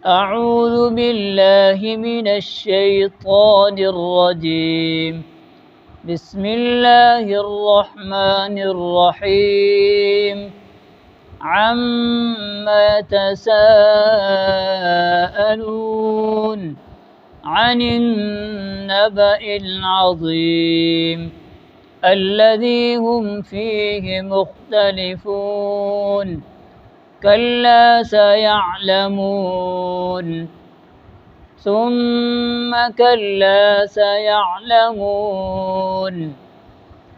أعوذ بالله من الشيطان الرجيم. بسم الله الرحمن الرحيم. عما يتساءلون عن النبأ العظيم الذي هم فيه مختلفون. كلا سيعلمون ثم كلا سيعلمون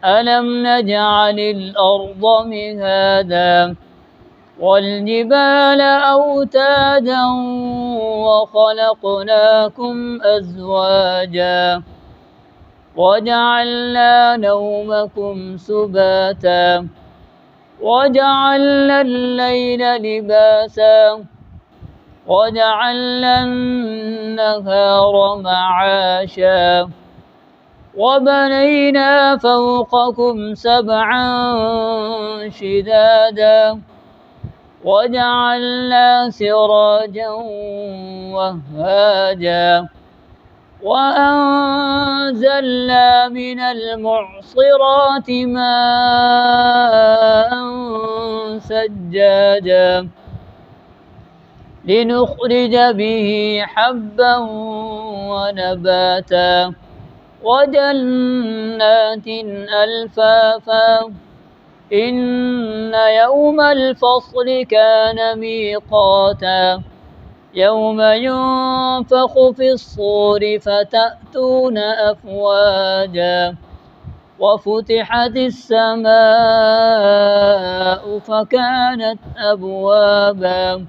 ألم نجعل الأرض مهادا والجبال أوتادا وخلقناكم أزواجا وجعلنا نومكم سباتا وجعلنا الليل لباسا وجعلنا النهار معاشا وبنينا فوقكم سبعا شدادا وجعلنا سراجا وهاجا وأنزلنا من المعصرات ماء ثجاجا لنخرج به حبا ونباتا وجنات ألفافا إن يوم الفصل كان ميقاتا يوم ينفخ في الصور فتأتون أفواجا وفتحت السماء فكانت أبوابا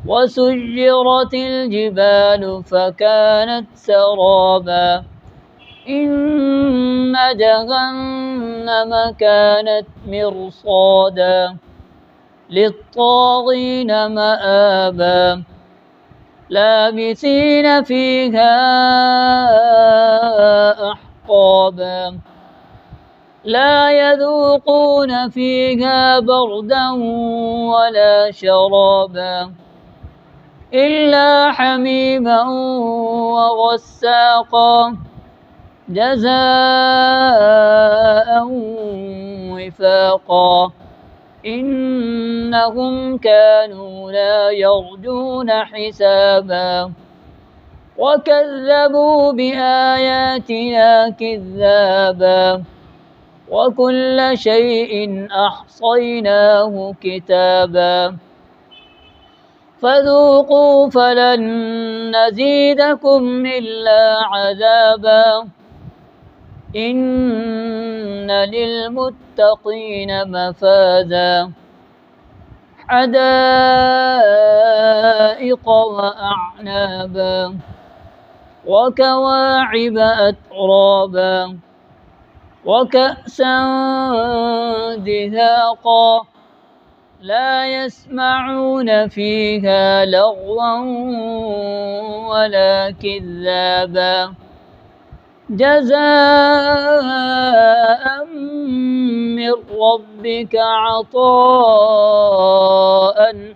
وسيرت الجبال فكانت سرابا إن جهنم كانت مرصادا للطاغين مآبا لابثين فيها أحقابا لا يذوقون فيها بردا ولا شرابا إلا حميما وغساقا جزاء وفاقا إنهم كانوا لا يرجون حسابا وكذبوا بآياتنا كذابا وكل شيء أحصيناه كتابا فذوقوا فلن نزيدكم إلا عذابا إن للمتقين مفازا حدائق وأعنابا وكواعب أترابا وكأسا دهاقا لا يسمعون فيها لغوا ولا كذابا جزاء من ربك عطاء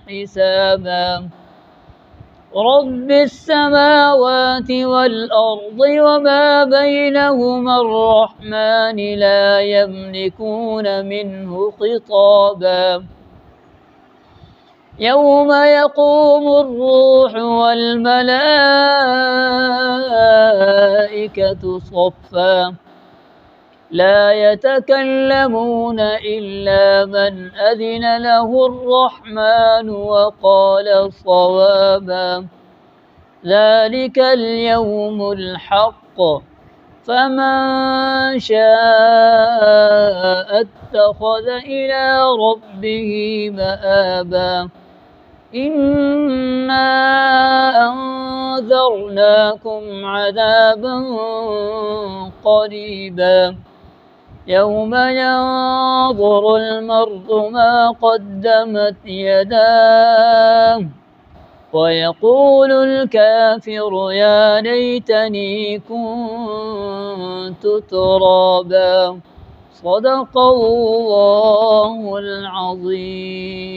حسابا رب السماوات والأرض وما بينهما الرحمن لا يملكون منه خطابا يوم يقوم الروح والملائكة صفا لا يتكلمون إلا من أذن له الرحمن وقال صوابا ذلك اليوم الحق فمن شاء اتخذ إلى ربه مآبا إنا أنذرناكم عذابا قريبا يوم ينظر المرء ما قدمت يداه ويقول الكافر يا ليتني كنت ترابا صدق الله العظيم.